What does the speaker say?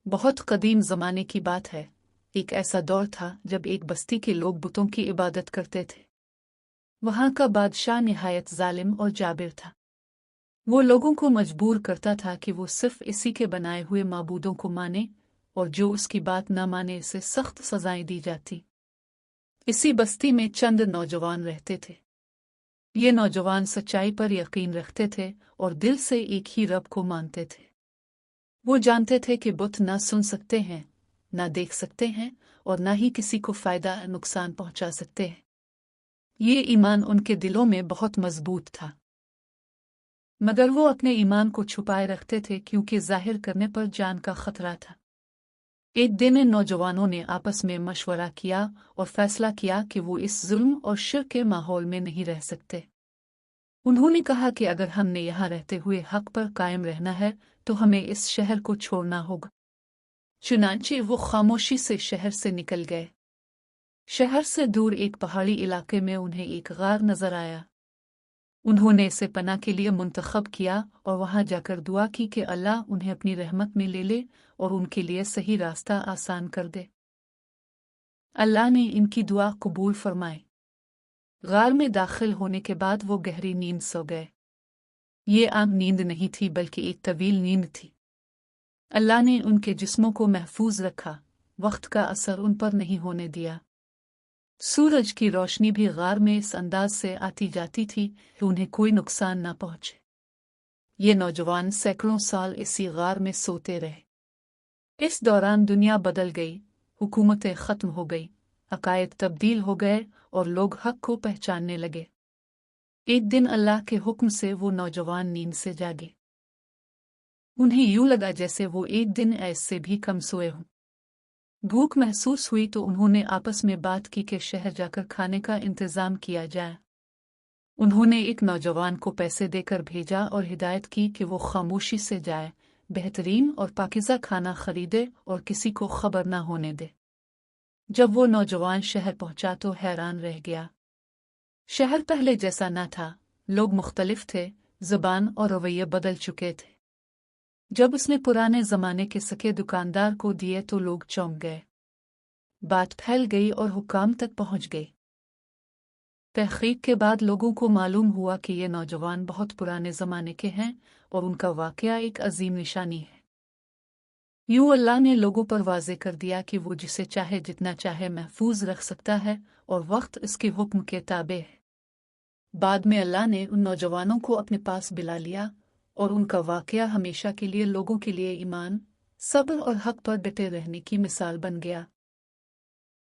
बहुत कदीम ज़माने की बात है। एक ऐसा दौर था जब एक बस्ती के लोग बुतों की इबादत करते थे। वहाँ का बादशाह निहायत जालिम और जाबिर था। वो लोगों को मजबूर करता था कि वो सिर्फ इसी के बनाए हुए माबूदों को माने, और जो उसकी बात न माने उसे सख्त सजाएं दी जाती। इसी बस्ती में चंद नौजवान रहते थे। ये नौजवान सच्चाई पर यकीन रखते थे और दिल से एक ही रब को मानते थे। वो जानते थे कि बुत ना सुन सकते हैं, ना देख सकते हैं, और ना ही किसी को फायदा नुकसान पहुंचा सकते हैं। ये ईमान उनके दिलों में बहुत मजबूत था, मगर वो अपने ईमान को छुपाए रखते थे क्योंकि जाहिर करने पर जान का खतरा था। एक दिन इन नौजवानों ने आपस में मशवरा किया और फैसला किया कि वो इस जुल्म और शिर्क के माहौल में नहीं रह सकते। उन्होंने कहा कि अगर हमने यहाँ रहते हुए हक पर कायम रहना है तो हमें इस शहर को छोड़ना होगा। चुनांचे वो खामोशी से शहर से निकल गए। शहर से दूर एक पहाड़ी इलाके में उन्हें एक गार नजर आया। उन्होंने इसे पनाह के लिए मुंतखब किया और वहां जाकर दुआ की कि अल्लाह उन्हें अपनी रहमत में ले ले और उनके लिए सही रास्ता आसान कर दे। अल्लाह ने इनकी दुआ कबूल फरमाई। गार में दाखिल होने के बाद वो गहरी नींद सो गए। ये आम नींद नहीं थी बल्कि एक तवील नींद थी। अल्लाह ने उनके जिस्मों को महफूज रखा, वक्त का असर उन पर नहीं होने दिया। सूरज की रोशनी भी गार में इस अंदाज से आती जाती थी कि उन्हें कोई नुकसान न पहुंचे। ये नौजवान सैकड़ों साल इसी गार में सोते रहे। इस दौरान दुनिया बदल गई, हुकूमतें खत्म हो गई, अकायद तब्दील हो गए और लोग हक को पहचानने लगे। एक दिन अल्लाह के हुक्म से वो नौजवान नींद से जागे। उन्हें यूं लगा जैसे वो एक दिन ऐसे भी कम सोए हों। भूख महसूस हुई तो उन्होंने आपस में बात की कि शहर जाकर खाने का इंतजाम किया जाए। उन्होंने एक नौजवान को पैसे देकर भेजा और हिदायत की कि वो खामोशी से जाए, बेहतरीन और पाकीज़ा खाना खरीदे और किसी को खबर न होने दे। जब वो नौजवान शहर पहुंचा तो हैरान रह गया। शहर पहले जैसा न था, लोग मुख्तलिफ थे, ज़बान और रवैये बदल चुके थे। जब उसने पुराने ज़माने के सके दुकानदार को दिए तो लोग चौंक गए। बात फैल गई और हुकाम तक पहुंच गई। तहकीक के बाद लोगों को मालूम हुआ कि ये नौजवान बहुत पुराने ज़माने के हैं और उनका वाक़या एक अजीम निशानी है। यूं अल्लाह ने लोगों पर वाज़े कर दिया कि वो जिसे चाहे जितना चाहे महफूज रख सकता है और वक्त इसके हुक्म के ताबे है। बाद में अल्लाह ने उन नौजवानों को अपने पास बुला लिया और उनका वाक़या हमेशा के लिए लोगों के लिए ईमान, सब्र और हक पर डटे रहने की मिसाल बन गया।